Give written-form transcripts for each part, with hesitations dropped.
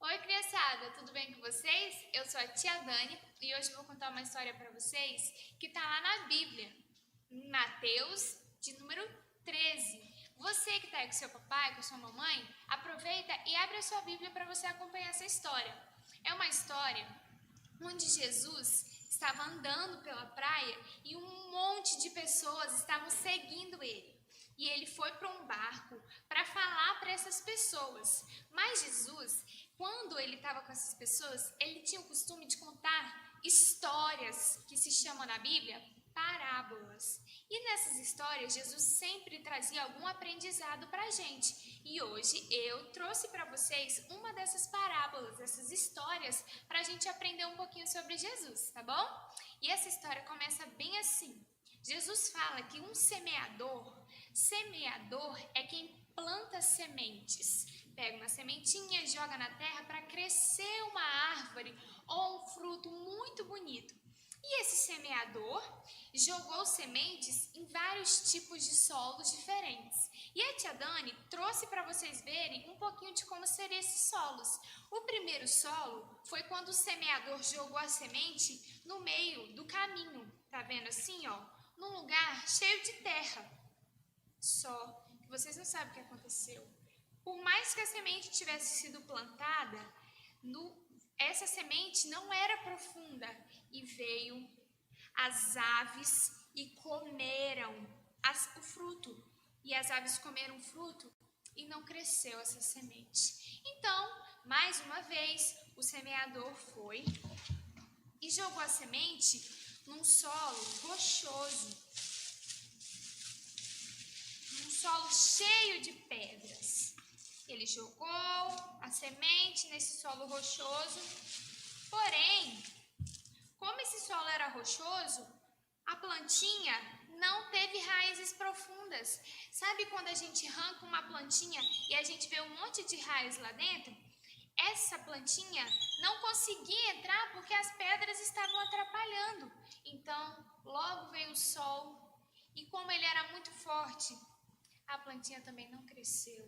Oi, criançada, tudo bem com vocês? Eu sou a tia Dani e hoje eu vou contar uma história para vocês que está lá na Bíblia, em Mateus, de número 13. Você que está aí com seu papai, com sua mamãe, aproveita e abre a sua Bíblia para você acompanhar essa história. É uma história onde Jesus estava andando pela praia e um monte de pessoas estavam seguindo ele. E ele foi para um barco para falar para essas pessoas. Mas Jesus, quando ele estava com essas pessoas, ele tinha o costume de contar histórias que se chamam na Bíblia parábolas. E nessas histórias, Jesus sempre trazia algum aprendizado para a gente. E hoje eu trouxe para vocês uma dessas parábolas, essas histórias, para a gente aprender um pouquinho sobre Jesus, tá bom? E essa história começa bem assim. Jesus fala que um semeador é quem planta sementes. Pega uma sementinha, joga na terra para crescer uma árvore ou um fruto muito bonito. E esse semeador jogou sementes em vários tipos de solos diferentes. E a tia Dani trouxe para vocês verem um pouquinho de como seriam esses solos. O primeiro solo foi quando o semeador jogou a semente no meio do caminho. Tá vendo assim, ó? Num lugar cheio de terra. Só que vocês não sabem o que aconteceu. Por mais que a semente tivesse sido plantada, essa semente não era profunda e veio as aves e comeram o fruto. E as aves comeram o fruto e não cresceu essa semente. Então, mais uma vez, o semeador foi e jogou a semente num solo rochoso, num solo cheio de pedras. Ele jogou a semente nesse solo rochoso, porém, como esse solo era rochoso, a plantinha não teve raízes profundas. Sabe quando a gente arranca uma plantinha e a gente vê um monte de raiz lá dentro? Essa plantinha não conseguia entrar porque as pedras estavam atrapalhando. Então, logo veio o sol e como ele era muito forte, a plantinha também não cresceu.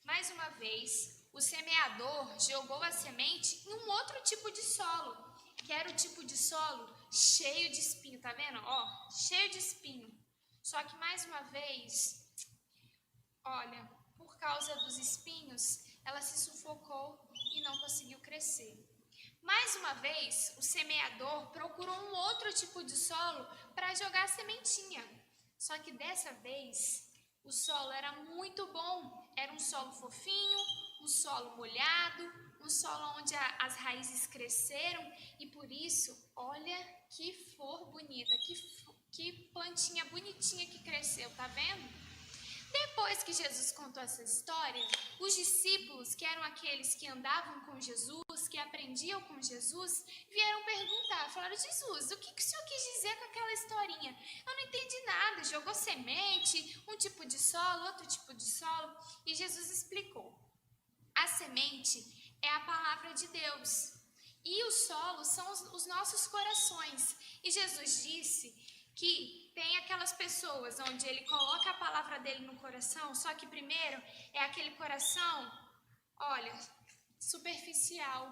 Mais uma vez, o semeador jogou a semente em um outro tipo de solo, que era o tipo de solo cheio de espinho, tá vendo? Ó, cheio de espinho. Só que mais uma vez, olha, por causa dos espinhos, ela se sufocou e não conseguiu crescer. Mais uma vez, o semeador procurou um outro tipo de solo para jogar a sementinha. Só que dessa vez, o solo era muito bom. Era um solo fofinho, um solo molhado, um solo onde as raízes cresceram. E por isso, olha que flor bonita, que plantinha bonitinha que cresceu, tá vendo? Depois que Jesus contou essa história, os discípulos, que eram aqueles que andavam com Jesus, que aprendiam com Jesus, vieram perguntar, falaram: Jesus, o que o senhor quis dizer com aquela historinha? Eu não entendi nada, jogou semente, um tipo de solo, outro tipo de solo, e Jesus explicou. A semente é a palavra de Deus, e o solo são os nossos corações, e Jesus disse que tem aquelas pessoas onde ele coloca a palavra dele no coração, só que primeiro é aquele coração, olha, superficial.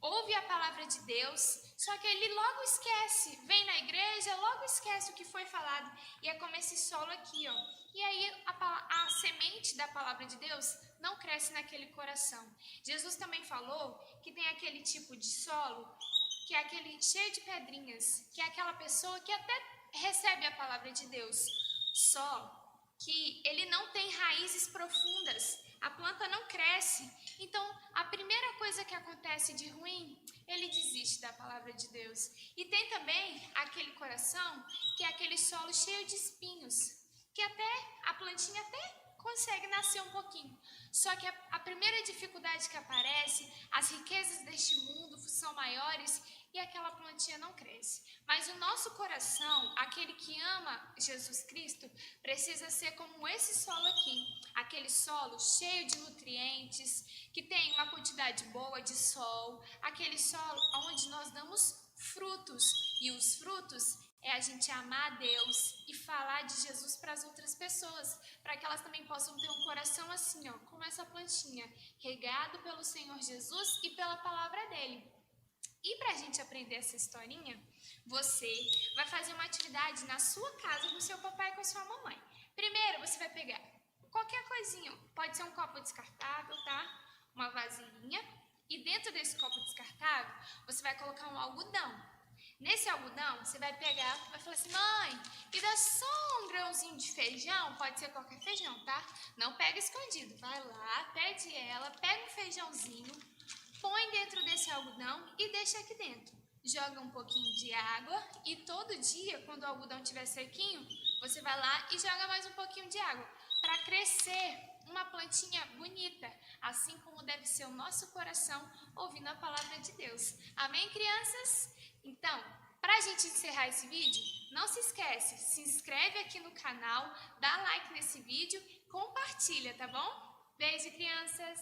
Ouve a palavra de Deus, só que ele logo esquece, vem na igreja, logo esquece o que foi falado. E é como esse solo aqui, ó. E aí a semente da palavra de Deus não cresce naquele coração. Jesus também falou que tem aquele tipo de solo, que é aquele cheio de pedrinhas, que é aquela pessoa que até recebe a palavra de Deus, só que ele não tem raízes profundas, a planta não cresce. Então, a primeira coisa que acontece de ruim, ele desiste da palavra de Deus. E tem também aquele coração, que é aquele solo cheio de espinhos, que até a plantinha até consegue nascer um pouquinho. Só que a primeira dificuldade que aparece, as riquezas deste mundo são maiores e aquela plantinha não cresce. Mas o nosso coração, aquele que ama Jesus Cristo, precisa ser como esse solo aqui. Aquele solo cheio de nutrientes, que tem uma quantidade boa de sol. Aquele solo onde nós damos frutos. E os frutos é a gente amar a Deus e falar de Jesus para as outras pessoas, para que elas também possam ter um coração assim, ó, como essa plantinha, regado pelo Senhor Jesus e pela palavra dele. E para a gente aprender essa historinha, você vai fazer uma atividade na sua casa com seu papai e com a sua mamãe. Primeiro, você vai pegar qualquer coisinha, pode ser um copo descartável, tá? Uma vasilhinha. E dentro desse copo descartável, você vai colocar um algodão. Nesse algodão, você vai pegar, vai falar assim, mãe, me dá só um grãozinho de feijão, pode ser qualquer feijão, tá? Não pega escondido, vai lá, pede ela, pega um feijãozinho, põe dentro desse algodão e deixa aqui dentro. Joga um pouquinho de água e todo dia, quando o algodão estiver sequinho, você vai lá e joga mais um pouquinho de água para crescer uma plantinha bonita, assim como deve ser o nosso coração ouvindo a palavra de Deus. Amém, crianças? Então, para a gente encerrar esse vídeo, não se esquece, se inscreve aqui no canal, dá like nesse vídeo, compartilha, tá bom? Beijo, crianças!